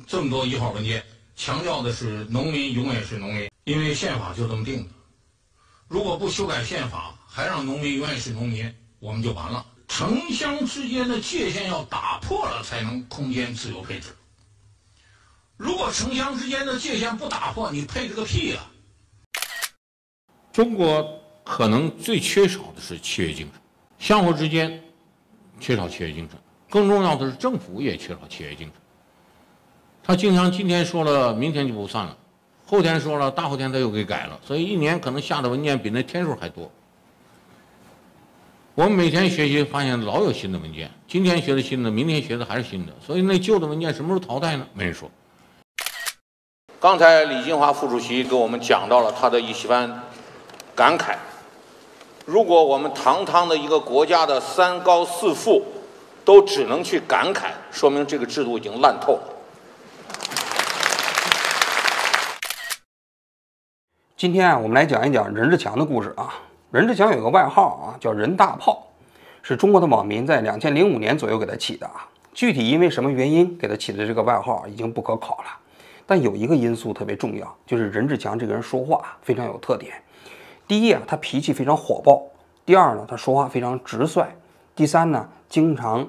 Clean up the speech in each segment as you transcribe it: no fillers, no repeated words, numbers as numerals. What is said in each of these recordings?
这么多1号文件，强调的是农民永远是农民，因为宪法就这么定的。如果不修改宪法，还让农民永远是农民，我们就完了。城乡之间的界限要打破了，才能空间自由配置。如果城乡之间的界限不打破，你配置个屁啊！中国可能最缺少的是契约精神，相互之间缺少契约精神，更重要的是政府也缺少契约精神。他经常今天说了，明天就不算了，后天说了，大后天他又给改了，所以一年可能下的文件比那天数还多。我们每天学习发现老有新的文件，今天学的新的，明天学的还是新的，所以那旧的文件什么时候淘汰呢？没人说。刚才李金华副主席给我们讲到了他的一番感慨。如果我们堂堂的一个国家的3高4富都只能去感慨，说明这个制度已经烂透了。今天啊，我们来讲一讲任志强的故事啊。任志强有个外号啊，叫任大炮，是中国的网民在2005年左右给他起的啊。具体因为什么原因给他起的这个外号已经不可考了。但有一个因素特别重要，就是任志强这个人说话非常有特点。第一啊，他脾气非常火爆；第二呢，他说话非常直率；第三呢，经常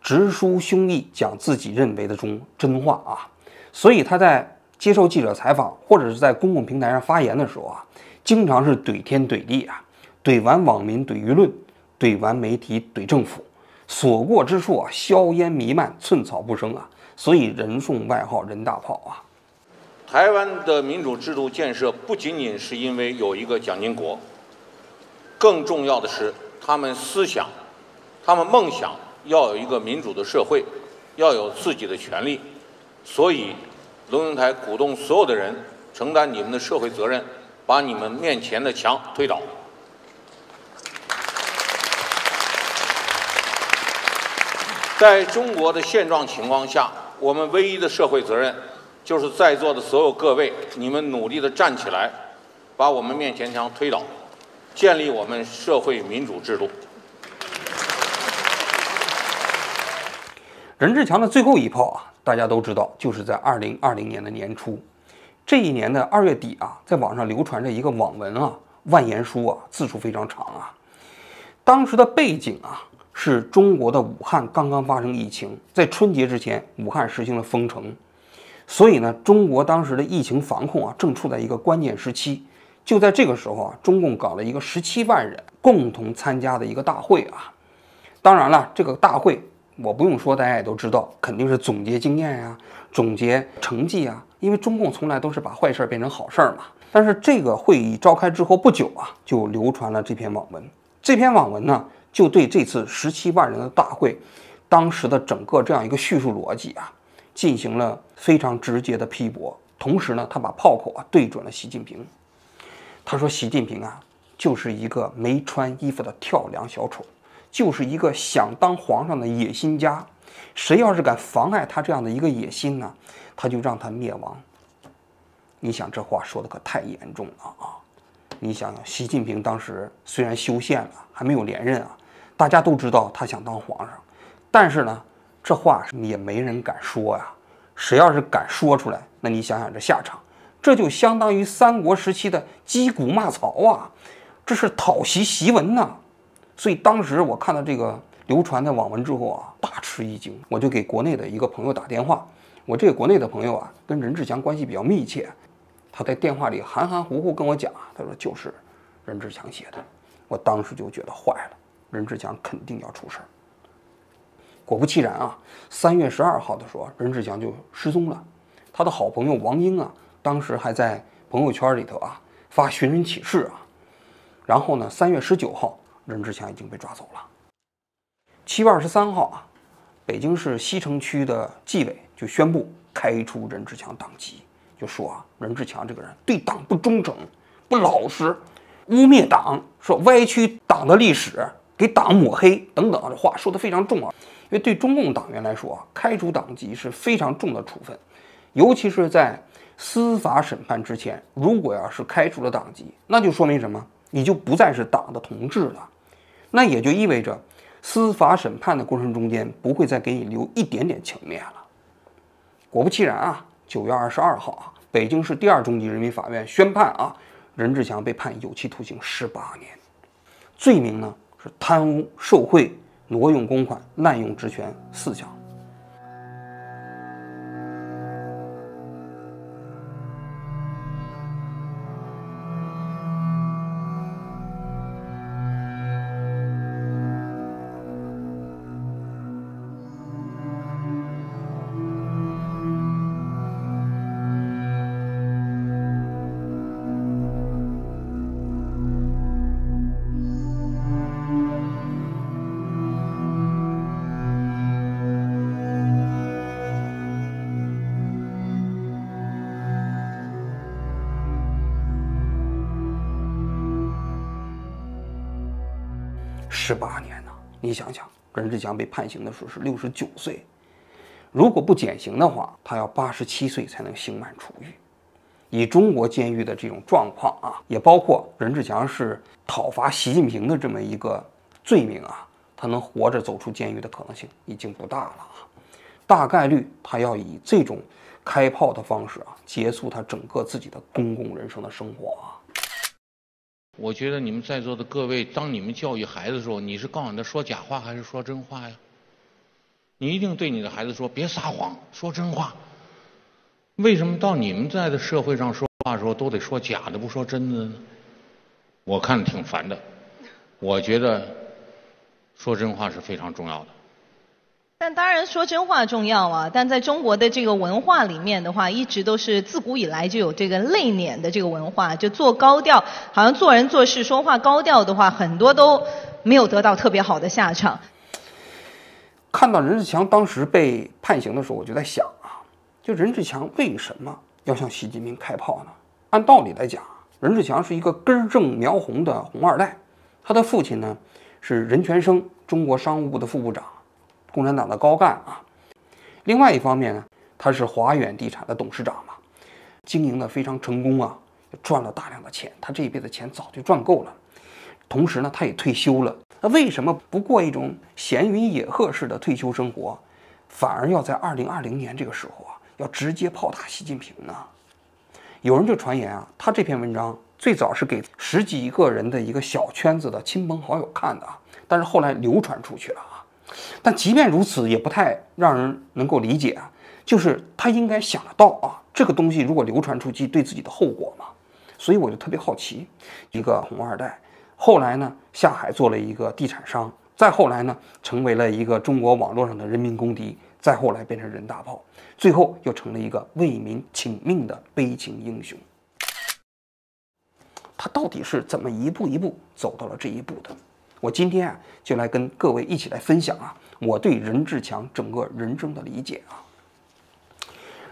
直抒胸臆，讲自己认为的真话啊。所以他在接受记者采访或者是在公共平台上发言的时候啊，经常是怼天怼地啊，怼完网民怼舆论，怼完媒体怼政府，所过之处啊，硝烟弥漫，寸草不生啊。所以人送外号任大炮啊。台湾的民主制度建设不仅仅是因为有一个蒋经国，更重要的是他们思想，他们梦想要有一个民主的社会，要有自己的权利。所以龙应台鼓动所有的人承担你们的社会责任，把你们面前的墙推倒。在中国的现状情况下，我们唯一的社会责任就是在座的所有各位，你们努力地站起来，把我们面前墙推倒，建立我们社会民主制度。任志强的最后一炮啊，大家都知道，就是在2020年的年初，这一年的2月底啊，在网上流传着一个网文啊，万言书啊，字数非常长啊。当时的背景啊，是中国的武汉刚刚发生疫情，在春节之前，武汉实行了封城。所以呢，中国当时的疫情防控啊，正处在一个关键时期。就在这个时候啊，中共搞了一个17万人共同参加的一个大会啊。当然了，这个大会我不用说，大家也都知道，肯定是总结经验呀，总结成绩啊。因为中共从来都是把坏事变成好事嘛。但是这个会议召开之后不久啊，就流传了这篇网文。这篇网文呢，就对这次17万人的大会当时的整个这样一个叙述逻辑啊，进行了非常直接的批驳。同时呢，他把炮口啊对准了习近平。他说习近平啊，就是一个没穿衣服的跳梁小丑，就是一个想当皇上的野心家。谁要是敢妨碍他这样的一个野心呢，他就让他灭亡。你想这话说的可太严重了啊！你想想，习近平当时虽然修宪了，还没有连任啊，大家都知道他想当皇上，但是呢，这话也没人敢说呀。谁要是敢说出来，那你想想这下场，这就相当于三国时期的击鼓骂曹啊，这是讨袭檄文呐。所以当时我看到这个流传的网文之后啊，大吃一惊，我就给国内的一个朋友打电话。我这个国内的朋友啊，跟任志强关系比较密切，他在电话里含含糊糊跟我讲，他说就是任志强写的。我当时就觉得坏了，任志强肯定要出事儿。果不其然啊，3月12号的时候，任志强就失踪了。他的好朋友王英啊，当时还在朋友圈里头啊发寻人启事啊。然后呢，3月19号，任志强已经被抓走了。7月23号啊，北京市西城区的纪委就宣布开除任志强党籍，就说啊，任志强这个人对党不忠诚、不老实，污蔑党，说歪曲党的历史，给党抹黑等等，这话说得非常重啊。因为对中共党员来说啊，开除党籍是非常重的处分，尤其是在司法审判之前，如果要是开除了党籍，那就说明什么？你就不再是党的同志了。那也就意味着司法审判的过程中间不会再给你留一点点情面了。果不其然啊，9月22号啊，北京市第2中级人民法院宣判啊，任志强被判有期徒刑18年，罪名呢是贪污受贿、挪用公款、滥用职权4项。18年呢，你想想，任志强被判刑的时候是69岁，如果不减刑的话，他要87岁才能刑满出狱。以中国监狱的这种状况啊，也包括任志强是讨伐习近平的这么一个罪名啊，他能活着走出监狱的可能性已经不大了啊。大概率他要以这种开炮的方式啊，结束他整个自己的公共人生的生活啊。我觉得你们在座的各位，当你们教育孩子的时候，你是告诉他说假话还是说真话呀？你一定对你的孩子说，别撒谎，说真话。为什么到你们在的社会上说话的时候都得说假的，不说真的呢？我看挺烦的。我觉得说真话是非常重要的。但当然说真话重要啊，但在中国的这个文化里面的话，一直都是自古以来就有这个内敛的这个文化，就做高调，好像做人做事说话高调的话，很多都没有得到特别好的下场。看到任志强当时被判刑的时候，我就在想啊，就任志强为什么要向习近平开炮呢？按道理来讲，任志强是一个根正苗红的红二代，他的父亲呢是任全生，中国商务部的副部长，共产党的高干啊。另外一方面呢，他是华远地产的董事长嘛，经营的非常成功啊，赚了大量的钱，他这一辈子钱早就赚够了。同时呢，他也退休了。那为什么不过一种闲云野鹤式的退休生活，反而要在2020年这个时候啊，要直接炮打习近平呢？有人就传言啊，他这篇文章最早是给10几个人的一个小圈子的亲朋好友看的啊，但是后来流传出去了啊。但即便如此，也不太让人能够理解啊，就是他应该想得到啊，这个东西如果流传出去，对自己的后果嘛。所以我就特别好奇，一个红二代，后来呢下海做了一个地产商，再后来呢成为了一个中国网络上的人民公敌，再后来变成人大炮，最后又成了一个为民请命的悲情英雄。他到底是怎么一步一步走到了这一步的？我今天啊就来跟各位一起来分享啊我对任志强整个人生的理解啊。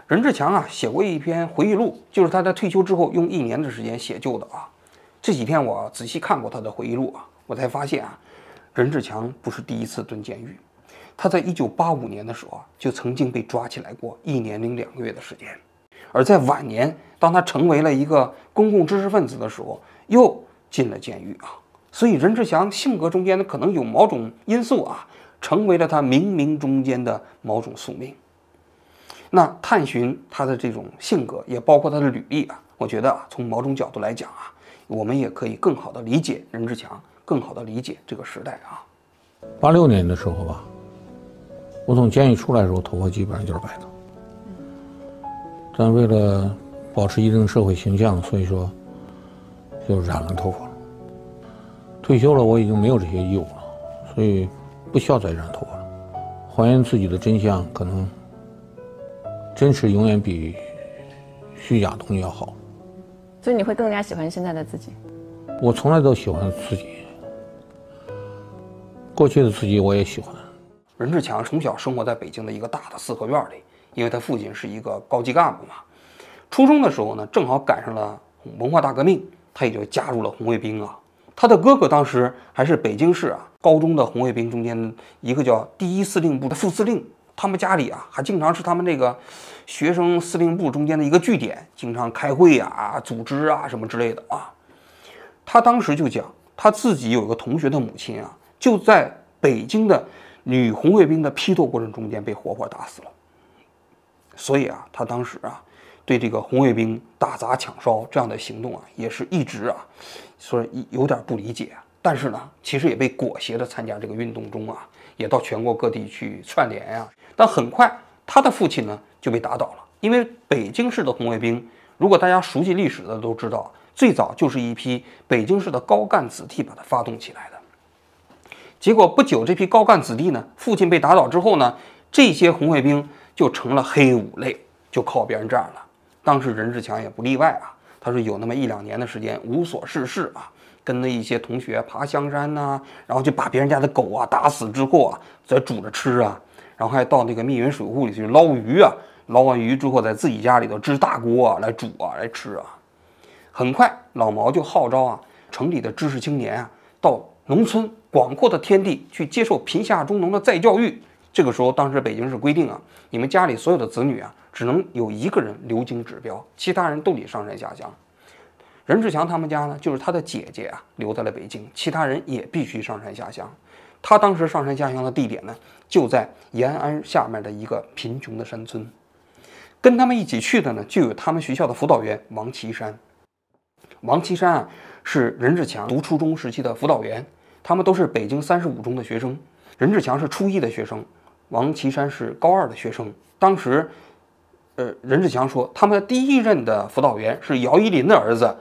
任志强啊写过一篇回忆录，就是他在退休之后用1年的时间写就的啊。这几天我仔细看过他的回忆录啊，我才发现啊，任志强不是第一次蹲监狱，他在1985年的时候啊就曾经被抓起来过1年零2个月的时间，而在晚年当他成为了一个公共知识分子的时候，又进了监狱啊。所以任志强性格中间呢，可能有某种因素啊，成为了他冥冥中间的某种宿命。那探寻他的这种性格，也包括他的履历啊，我觉得啊，从某种角度来讲啊，我们也可以更好的理解任志强，更好的理解这个时代啊。86年的时候吧，我从监狱出来的时候，头发基本上就是白的。但为了保持一定社会形象，所以说就染了头发了。退休了，我已经没有这些义务了，所以不需要再染头发了。还原自己的真相，可能真实永远比虚假东西要好。所以你会更加喜欢现在的自己？我从来都喜欢自己，过去的自己我也喜欢。任志强从小生活在北京的一个大的4合院里，因为他父亲是一个高级干部嘛。初中的时候呢，正好赶上了文化大革命，他也就加入了红卫兵啊。他的哥哥当时还是北京市啊高中的红卫兵中间一个叫第1司令部的副司令，他们家里啊还经常是他们这个学生司令部中间的一个据点，经常开会啊、组织啊什么之类的啊。他当时就讲，他自己有一个同学的母亲啊，就在北京的女红卫兵的批斗过程中间被活活打死了。所以啊，他当时啊，对这个红卫兵打砸抢烧这样的行动啊，也是一直啊，说有点不理解。但是呢，其实也被裹挟的参加这个运动中啊，也到全国各地去串联呀。但很快，他的父亲呢就被打倒了，因为北京市的红卫兵，如果大家熟悉历史的都知道，最早就是一批北京市的高干子弟把它发动起来的。结果不久，这批高干子弟呢，父亲被打倒之后呢，这些红卫兵就成了黑五类，就靠边站了。当时任志强也不例外啊，他说有那么1-2年的时间无所事事啊，跟那一些同学爬香山呐，然后就把别人家的狗啊打死之后啊，再煮着吃啊，然后还到那个密云水库里去捞鱼啊，捞完鱼之后在自己家里头支大锅啊来煮啊来吃啊。很快，老毛就号召啊城里的知识青年啊到农村广阔的天地去接受贫下中农的再教育。这个时候，当时北京市规定啊，你们家里所有的子女啊，只能有1个人留京指标，其他人都得上山下乡。任志强他们家呢，就是他的姐姐啊留在了北京，其他人也必须上山下乡。他当时上山下乡的地点呢，就在延安下面的一个贫穷的山村。跟他们一起去的呢，就有他们学校的辅导员王岐山。王岐山啊，是任志强读初中时期的辅导员，他们都是北京35中的学生。任志强是初1的学生，王岐山是高2的学生。当时，任志强说，他们的第1任的辅导员是姚依林的儿子，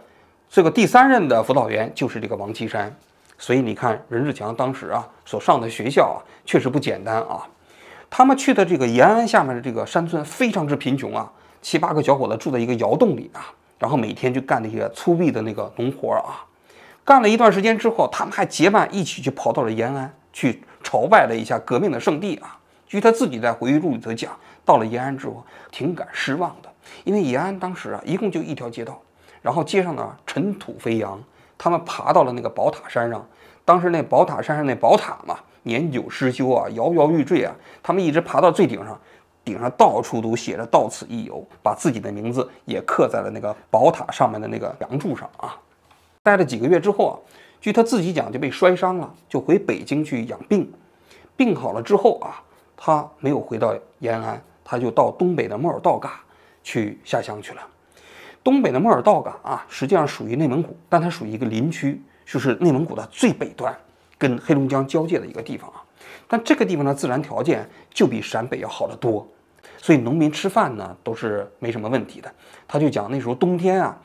这个第3任的辅导员就是这个王岐山。所以你看，任志强当时啊所上的学校啊，确实不简单啊。他们去的这个延安下面的这个山村非常之贫穷啊，7、8个小伙子住在一个窑洞里啊，然后每天就干那些粗鄙的那个农活啊。干了一段时间之后，他们还结伴一起去跑到了延安，去朝拜了一下革命的圣地啊。据他自己在回忆录里头讲，到了延安之后挺感失望的，因为延安当时啊一共就1条街道，然后街上呢尘土飞扬。他们爬到了那个宝塔山上，当时那宝塔山上那宝塔嘛，年久失修啊，摇摇欲坠啊。他们一直爬到最顶上，顶上到处都写着到此一游，把自己的名字也刻在了那个宝塔上面的那个梁柱上啊。待了几个月之后啊，据他自己讲就被摔伤了，就回北京去养病。病好了之后啊，他没有回到延安，他就到东北的莫尔道嘎去下乡去了。东北的莫尔道嘎啊，实际上属于内蒙古，但它属于一个林区，就是内蒙古的最北端，跟黑龙江交界的一个地方啊。但这个地方的自然条件就比陕北要好得多，所以农民吃饭呢都是没什么问题的。他就讲那时候冬天啊，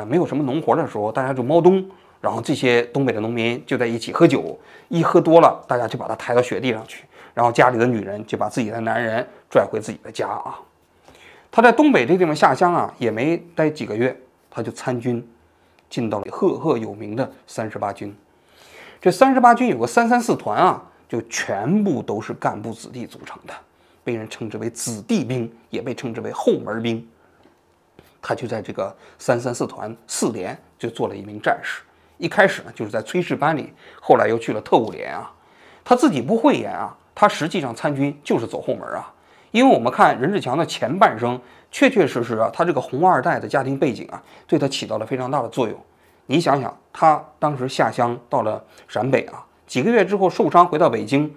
没有什么农活的时候，大家就猫冬，然后这些东北的农民就在一起喝酒，一喝多了，大家就把他抬到雪地上去，然后家里的女人就把自己的男人拽回自己的家啊。他在东北这地方下乡啊，也没待几个月，他就参军，进到了赫赫有名的38军。这38军有个334团啊，就全部都是干部子弟组成的，被人称之为子弟兵，也被称之为后门兵。他就在这个334团4连就做了一名战士。一开始呢，就是在炊事班里，后来又去了特务连啊。他自己不讳言啊，他实际上参军就是走后门啊。因为我们看任志强的前半生，确确实实啊，他这个红2代的家庭背景啊，对他起到了非常大的作用。你想想，他当时下乡到了陕北啊，几个月之后受伤回到北京，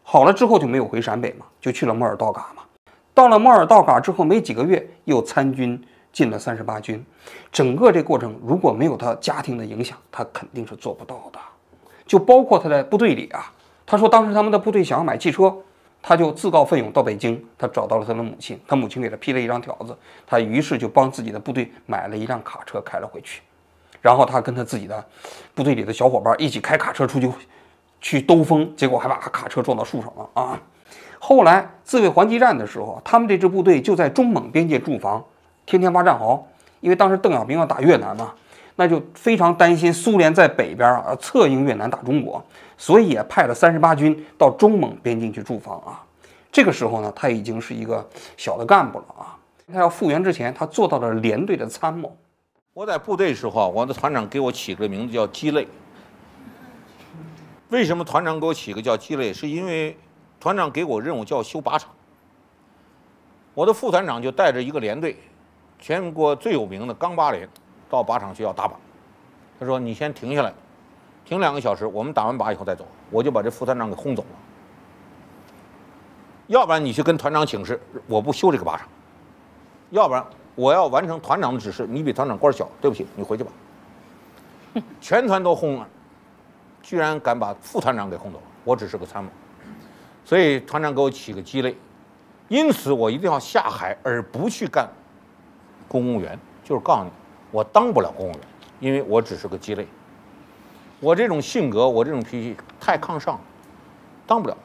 好了之后就没有回陕北嘛，就去了莫尔道嘎嘛。到了莫尔道嘎之后没几个月，又参军进了38军。整个这过程如果没有他家庭的影响，他肯定是做不到的。就包括他在部队里啊，他说当时他们的部队想要买汽车，他就自告奋勇到北京，他找到了他的母亲，他母亲给他批了一张条子，他于是就帮自己的部队买了一辆卡车开了回去，然后他跟他自己的部队里的小伙伴一起开卡车出去兜风，结果还把卡车撞到树上了啊！后来自卫还击战的时候，他们这支部队就在中蒙边界驻防，天天挖战壕，因为当时邓小平要打越南嘛，那就非常担心苏联在北边啊策应越南打中国，所以也派了38军到中蒙边境去驻防啊。这个时候呢，他已经是一个小的干部了啊。他要复员之前，他做到了连队的参谋。我在部队时候，我的团长给我起个名字叫鸡肋。为什么团长给我起个叫鸡肋？是因为团长给我任务叫修靶场。我的副团长就带着一个连队，全国最有名的钢八连，到靶场去要打靶。他说：“你先停下来，停2个小时，我们打完靶以后再走。”我就把这副团长给轰走了。要不然你去跟团长请示，我不修这个靶场。要不然我要完成团长的指示，你比团长官小，对不起，你回去吧。全团都轰了，居然敢把副团长给轰走，我只是个参谋，所以团长给我起个鸡肋，因此我一定要下海，而不去干公务员，就是告诉你，我当不了公务员，因为我只是个鸡肋。我这种性格，我这种脾气太抗上，当不了。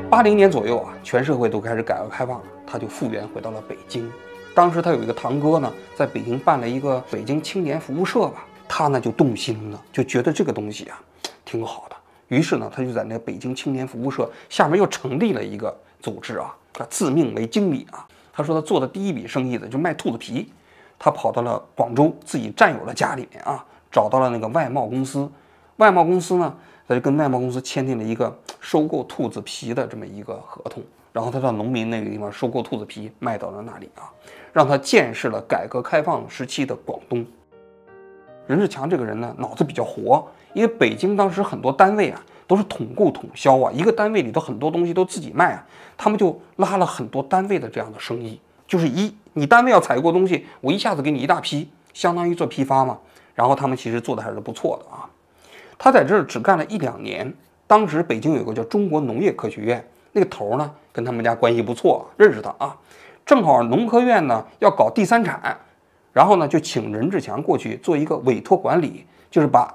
80年左右啊，全社会都开始改革开放了，他就复员回到了北京。当时他有一个堂哥呢，在北京办了一个北京青年服务社吧，他呢就动心了，就觉得这个东西啊挺好的。于是呢，他就在那北京青年服务社下面又成立了一个组织啊，他自命为经理啊。他说他做的第一笔生意呢，就卖兔子皮。他跑到了广州，自己占有了家里面啊，找到了那个外贸公司。外贸公司呢，他就跟外贸公司签订了一个收购兔子皮的这么一个合同。然后他到农民那个地方收购兔子皮，卖到了那里啊，让他见识了改革开放时期的广东。任志强这个人呢，脑子比较活，因为北京当时很多单位啊都是统购统销啊，一个单位里头很多东西都自己卖啊，他们就拉了很多单位的这样的生意，就是你单位要采购东西，我一下子给你一大批，相当于做批发嘛。然后他们其实做的还是不错的啊。他在这儿只干了1、2年，当时北京有个叫中国农业科学院。那个头呢，跟他们家关系不错，认识他啊。正好农科院呢要搞第3产，然后呢就请任志强过去做一个委托管理，就是把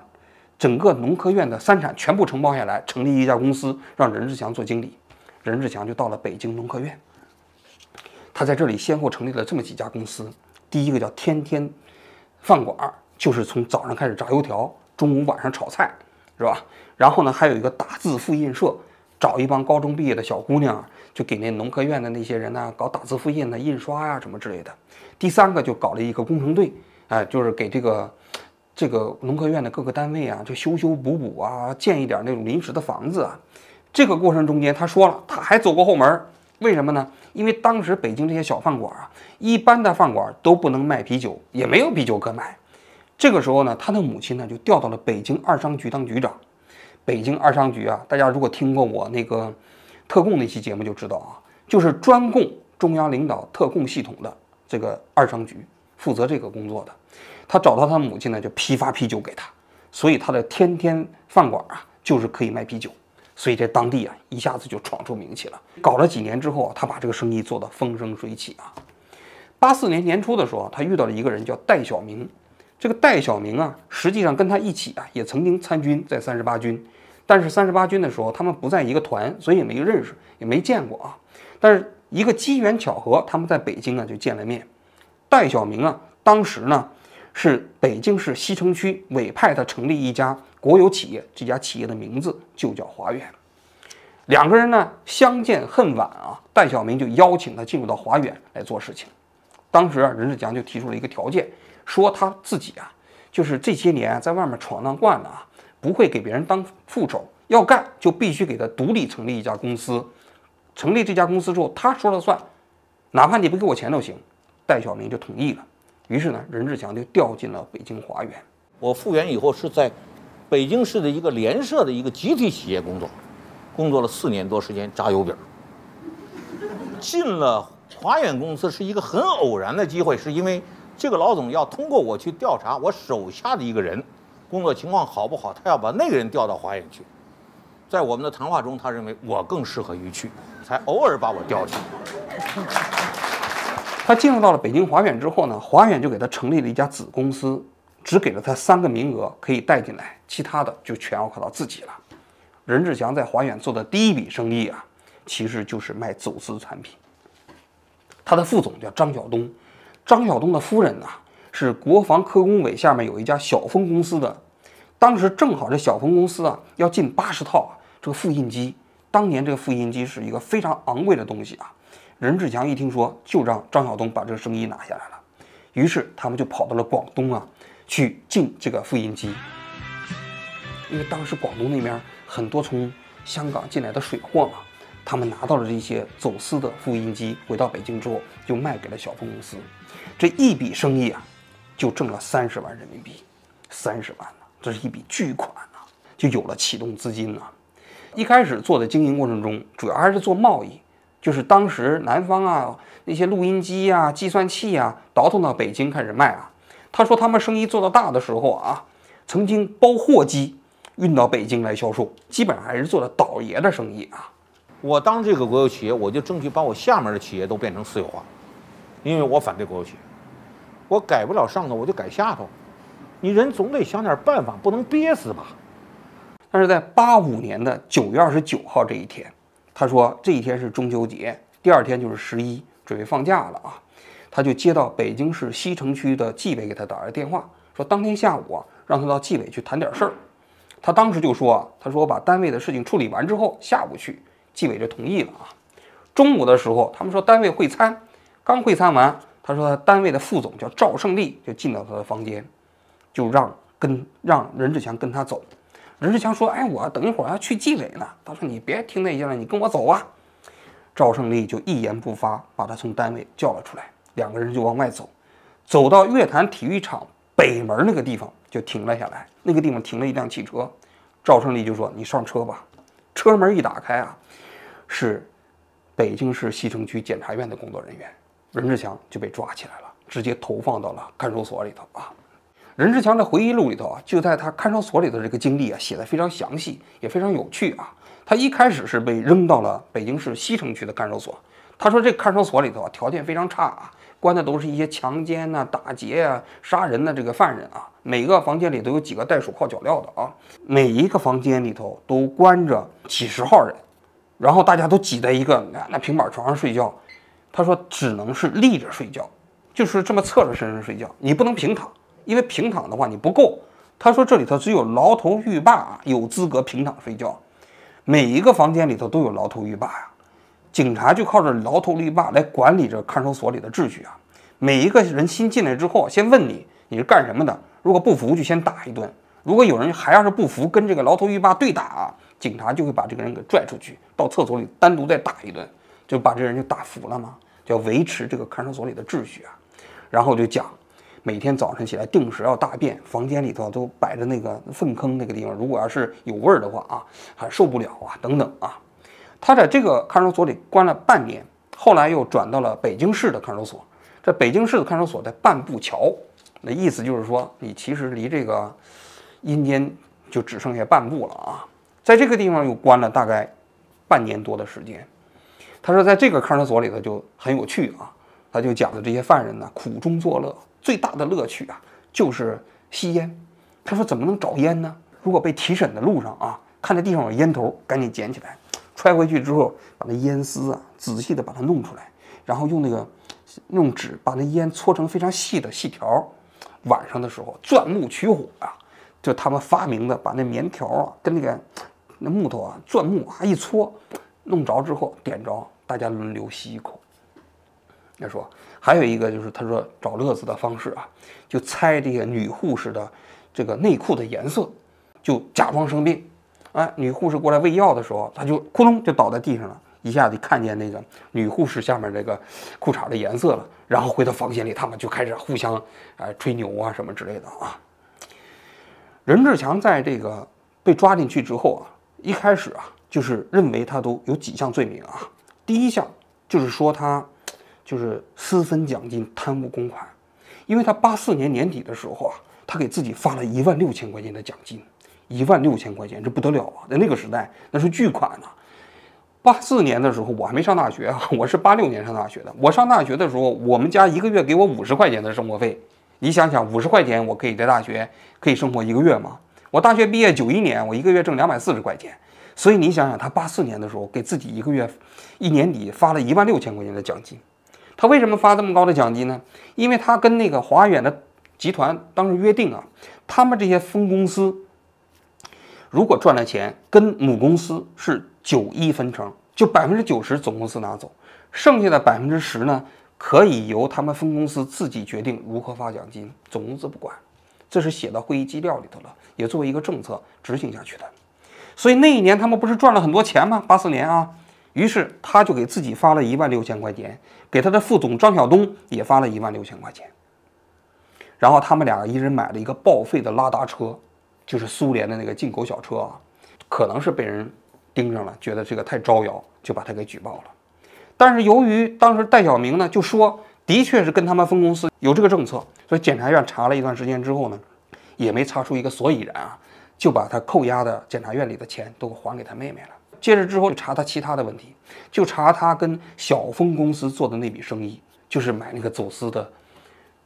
整个农科院的3产全部承包下来，成立一家公司，让任志强做经理。任志强就到了北京农科院，他在这里先后成立了这么几家公司。第一个叫天天饭馆，就是从早上开始炸油条，中午晚上炒菜，是吧？然后呢还有一个打字复印社。找一帮高中毕业的小姑娘，就给那农科院的那些人呢搞打字复印的印刷呀什么之类的。第3个就搞了一个工程队，就是给这个农科院的各个单位啊，就修修补补啊，建一点那种临时的房子啊。这个过程中间，他说了，他还走过后门，为什么呢？因为当时北京这些小饭馆啊，一般的饭馆都不能卖啤酒，也没有啤酒可买。这个时候呢，他的母亲呢就调到了北京二商局当局长。北京二商局啊，大家如果听过我那个特供那期节目就知道啊，就是专供中央领导特供系统的这个二商局，负责这个工作的。他找到他母亲呢，就批发啤酒给他，所以他的天天饭馆啊，就是可以卖啤酒，所以这当地啊一下子就闯出名气了。搞了几年之后啊，他把这个生意做得风生水起啊。84年年初的时候，他遇到了一个人叫戴小明。这个戴小明啊，实际上跟他一起啊，也曾经参军在38军。但是38军的时候，他们不在一个团，所以也没认识，也没见过啊。但是一个机缘巧合，他们在北京啊就见了面。戴小明啊，当时呢是北京市西城区委派他成立一家国有企业，这家企业的名字就叫华远。2个人呢相见恨晚啊，戴小明就邀请他进入到华远来做事情。当时啊，任志强就提出了一个条件，说他自己啊，就是这些年在外面闯荡惯了啊。不会给别人当副手，要干就必须给他独立成立一家公司。成立这家公司之后，他说了算，哪怕你不给我钱都行。戴小明就同意了。于是呢，任志强就调进了北京华远。我复员以后是在北京市的一个联社的一个集体企业工作了4年多时间，炸油饼。进了华远公司是一个很偶然的机会，是因为这个老总要通过我去调查我手下的一个人工作情况好不好，他要把那个人调到华远去。在我们的谈话中，他认为我更适合于去，才偶尔把我调去。他进入到了北京华远之后呢，华远就给他成立了一家子公司，只给了他3个名额可以带进来，其他的就全要靠他自己了。任志强在华远做的第一笔生意啊，其实就是卖走私产品。他的副总叫张晓东，张晓东的夫人啊，是国防科工委下面有一家小丰公司的。当时正好这小丰公司啊要进80套这个复印机，当年这个复印机是一个非常昂贵的东西啊。任志强一听说，就让张晓东把这个生意拿下来了。于是他们就跑到了广东啊，去进这个复印机。因为当时广东那边很多从香港进来的水货嘛，他们拿到了这些走私的复印机，回到北京之后就卖给了小丰公司。这一笔生意啊，就挣了30万人民币，30万呢，这是一笔巨款呐，就有了启动资金呐。一开始做的经营过程中，主要还是做贸易，就是当时南方啊那些录音机啊、计算器啊倒腾到北京开始卖啊。他说他们生意做到大的时候啊，曾经包货机运到北京来销售，基本上还是做的倒爷的生意啊。我当这个国有企业，我就争取把我下面的企业都变成私有化，因为我反对国有企业。我改不了上头，我就改下头。你人总得想点办法，不能憋死吧？但是在85年的9月29号这一天，他说这一天是中秋节，第二天就是11，准备放假了啊。他就接到北京市西城区的纪委给他打来电话，说当天下午啊，让他到纪委去谈点事儿。他当时就说啊，他说我把单位的事情处理完之后，下午去。纪委就同意了啊。中午的时候，他们说单位会餐，刚会餐完，他说他单位的副总叫赵胜利就进到他的房间，就让任志强跟他走。任志强说：“哎，我等一会儿要去纪委呢。”他说：“你别听那些了，你跟我走啊。”赵胜利就一言不发，把他从单位叫了出来，两个人就往外走，走到乐坛体育场北门那个地方就停了下来。那个地方停了一辆汽车，赵胜利就说：“你上车吧。”车门一打开啊，是北京市西城区检察院的工作人员，任志强就被抓起来了，直接投放到了看守所里头啊。任志强的回忆录里头啊，就在他看守所里的这个经历啊，写得非常详细，也非常有趣啊。他一开始是被扔到了北京市西城区的看守所，他说这看守所里头啊，条件非常差啊，关的都是一些强奸呐、打劫啊、杀人的这个犯人啊。每个房间里都有几个戴手铐脚镣的啊，每一个房间里头都关着几十号人，然后大家都挤在一个那平板床上睡觉。他说只能是立着睡觉，就是这么侧着身上睡觉，你不能平躺，因为平躺的话你不够。他说这里头只有牢头狱霸有资格平躺睡觉，每一个房间里头都有牢头狱霸呀。警察就靠着牢头狱霸来管理着看守所里的秩序啊。每一个人新进来之后，先问你是干什么的，如果不服就先打一顿。如果有人还要是不服，跟这个牢头狱霸对打啊，警察就会把这个人给拽出去，到厕所里单独再打一顿，就把这人就打服了嘛，就要维持这个看守所里的秩序啊。然后就讲，每天早上起来定时要大便，房间里头都摆着那个粪坑，那个地方如果要是有味儿的话啊，还受不了啊，等等啊。他在这个看守所里关了半年，后来又转到了北京市的看守所。这北京市的看守所在半步桥，那意思就是说，你其实离这个阴间就只剩下半步了啊。在这个地方又关了大概半年多的时间。他说，在这个看守所里头就很有趣啊，他就讲的这些犯人呢，苦中作乐，最大的乐趣啊就是吸烟。他说怎么能找烟呢？如果被提审的路上啊，看见地上有烟头，赶紧捡起来，揣回去之后，把那烟丝啊仔细的把它弄出来，然后用纸把那烟搓成非常细的细条。晚上的时候钻木取火啊，就他们发明的，把那棉条啊跟那木头啊钻木啊一搓，弄着之后点着，大家轮流吸一口。他说还有一个就是他说找乐子的方式啊，就猜这个女护士的这个内裤的颜色，就假装生病。哎，女护士过来喂药的时候，他就咕咚就倒在地上了，一下子看见那个女护士下面这个裤衩的颜色了，然后回到房间里，他们就开始互相吹牛啊什么之类的啊。任志强在这个被抓进去之后啊，一开始啊就是认为他都有几项罪名啊。第一项就是说他就是私分奖金、贪污公款，因为他84年年底的时候啊，他给自己发了16000块钱的奖金，16000块钱，这不得了啊！在那个时代那是巨款啊。84年的时候我还没上大学啊，我是86年上大学的。我上大学的时候，我们家一个月给我50块钱的生活费，你想想，50块钱我可以在大学可以生活1个月吗？我大学毕业91年，我一个月挣240块钱。所以你想想，他84年的时候给自己一年底发了16000块钱的奖金。他为什么发这么高的奖金呢？因为他跟那个华远的集团当时约定啊，他们这些分公司如果赚了钱，跟母公司是91分成，就90%总公司拿走，剩下的10%呢，可以由他们分公司自己决定如何发奖金，总公司不管。这是写到会议纪要里头了，也作为一个政策执行下去的。所以那一年他们不是赚了很多钱吗？84年啊，于是他就给自己发了16000块钱，给他的副总张晓东也发了16000块钱。然后他们俩一人买了一个报废的拉达车，就是苏联的那个进口小车啊，可能是被人盯上了，觉得这个太招摇，就把他给举报了。但是由于当时戴晓明呢就说，的确是跟他们分公司有这个政策，所以检察院查了一段时间之后呢，也没查出一个所以然啊，就把他扣押的检察院里的钱都还给他妹妹了。接着之后就查他其他的问题，就查他跟小丰公司做的那笔生意，就是买那个走私的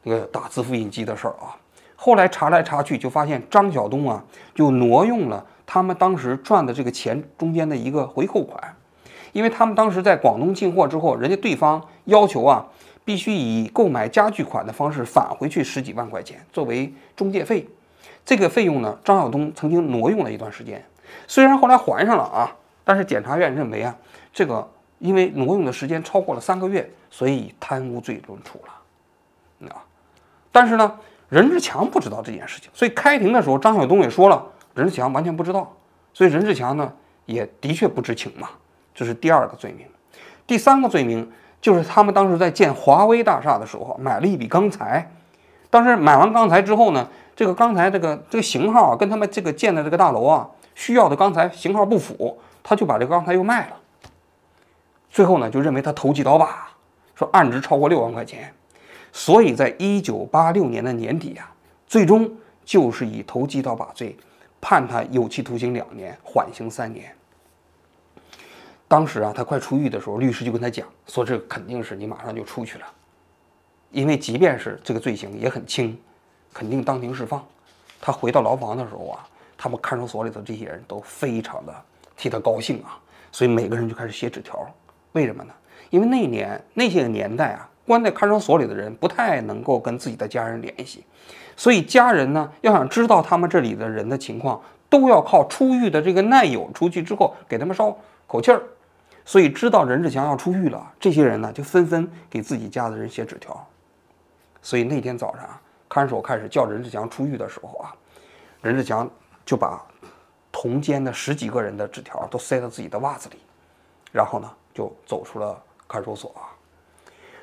那个打字复印机的事儿啊。后来查来查去，就发现张晓东啊就挪用了他们当时赚的这个钱中间的一个回扣款，因为他们当时在广东进货之后，人家对方要求啊必须以购买家具款的方式返回去10几万块钱作为中介费。这个费用呢，张晓东曾经挪用了一段时间，虽然后来还上了啊，但是检察院认为啊，这个因为挪用的时间超过了3个月，所以以贪污罪论处了。但是呢，任志强不知道这件事情，所以开庭的时候，张晓东也说了，任志强完全不知道，所以任志强呢也的确不知情嘛，这是第2个罪名。第3个罪名就是他们当时在建华威大厦的时候买了一笔钢材，当时买完钢材之后呢，这个钢材这个型号啊，跟他们这个建的这个大楼啊需要的钢材型号不符，他就把这个钢材又卖了。最后呢，就认为他投机倒把，说案值超过6万块钱，所以在1986年的年底啊，最终就是以投机倒把罪判他有期徒刑2年，缓刑3年。当时啊，他快出狱的时候，律师就跟他讲说，这肯定是你马上就出去了，因为即便是这个罪行也很轻，肯定当庭释放。他回到牢房的时候啊，他们看守所里的这些人都非常的替他高兴啊，所以每个人就开始写纸条。为什么呢？因为那些年代啊，关在看守所里的人不太能够跟自己的家人联系，所以家人呢要想知道他们这里的人的情况，都要靠出狱的这个难友出去之后给他们捎口气儿。所以知道任志强要出狱了，这些人呢就纷纷给自己家的人写纸条。所以那天早上啊，看守开始叫任志强出狱的时候啊，任志强就把同监的10几个人的纸条都塞到自己的袜子里，然后呢就走出了看守所啊。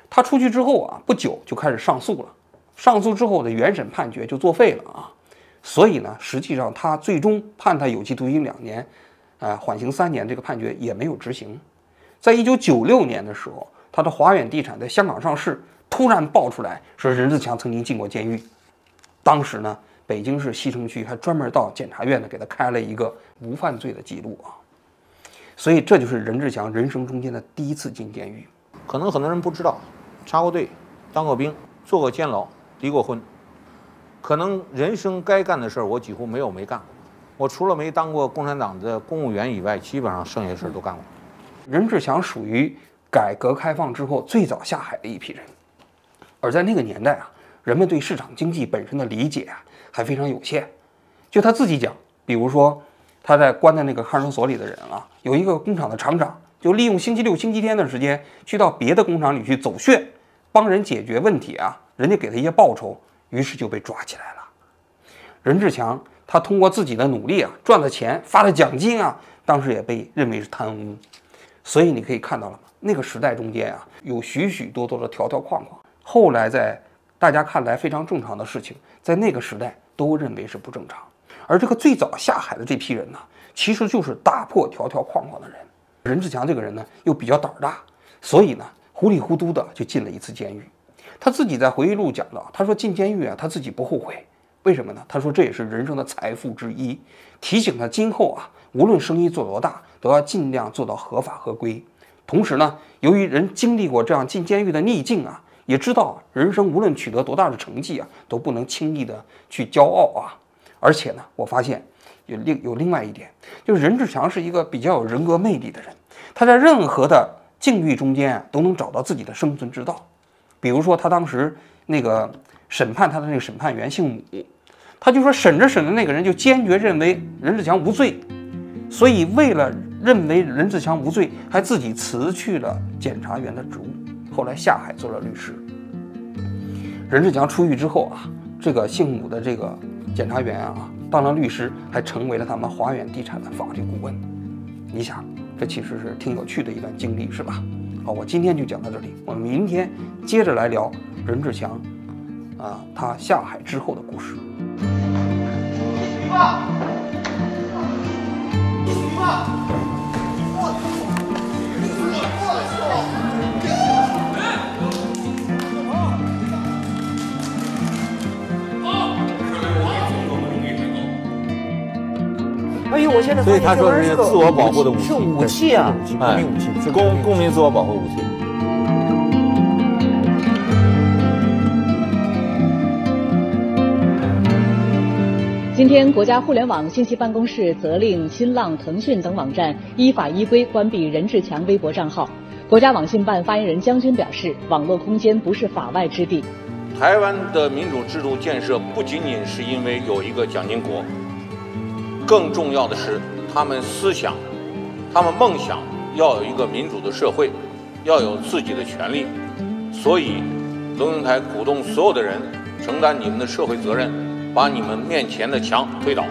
他出去之后啊，不久就开始上诉了。上诉之后的原审判决就作废了啊。所以呢，实际上他最终判他有期徒刑2年，缓刑3年，这个判决也没有执行。在1996年的时候，他的华远地产在香港上市，突然爆出来说任志强曾经进过监狱。当时呢，北京市西城区还专门到检察院呢给他开了一个无犯罪的记录啊。所以这就是任志强人生中间的第1次进监狱。可能很多人不知道，插过队，当过兵，做过监牢，离过婚，可能人生该干的事儿我几乎没干过。我除了没当过共产党的公务员以外，基本上剩下的事儿都干过。任志强属于改革开放之后最早下海的一批人，而在那个年代啊，人们对市场经济本身的理解啊还非常有限。就他自己讲，比如说他在关在那个看守所里的人啊，有一个工厂的厂长就利用星期六、星期天的时间去到别的工厂里去走穴，帮人解决问题啊，人家给他一些报酬，于是就被抓起来了。任志强他通过自己的努力啊，赚的钱、发的奖金啊，当时也被认为是贪污。所以你可以看到了吗？那个时代中间啊，有许许多多的条条框框。后来在大家看来非常正常的事情，在那个时代都认为是不正常。而这个最早下海的这批人呢，其实就是打破条条框框的人。任志强这个人呢，又比较胆大，所以呢，糊里糊涂的就进了1次监狱。他自己在回忆录讲到，他说进监狱啊，他自己不后悔。为什么呢？他说这也是人生的财富之一，提醒他今后啊，无论生意做多大，都要尽量做到合法合规。同时呢，由于人经历过这样进监狱的逆境啊，也知道人生无论取得多大的成绩啊，都不能轻易的去骄傲啊。而且呢，我发现有另外一点，就是任志强是一个比较有人格魅力的人，他在任何的境遇中间啊，都能找到自己的生存之道。比如说他当时那个审判他的那个审判员姓武，他就说审着那个人就坚决认为任志强无罪，所以为了认为任志强无罪，还自己辞去了检察员的职务，后来下海做了律师。任志强出狱之后啊，这个姓武的这个检察员啊，当了律师，还成为了他们华远地产的法律顾问。你想，这其实是挺有趣的一段经历，是吧？好，我今天就讲到这里，我们明天接着来聊任志强他下海之后的故事。起立！我现在所以他说是自我保护的武器，是武器啊，公民武器，是公民自我保护武器。今天，国家互联网信息办公室责令新浪、腾讯等网站依法依规关闭任志强微博账号。国家网信办发言人江军表示，网络空间不是法外之地。台湾的民主制度建设不仅仅是因为有一个蒋经国，更重要的是他们思想、他们梦想要有一个民主的社会，要有自己的权利。所以，龙应台鼓动所有的人承担你们的社会责任，把你们面前的墙推倒。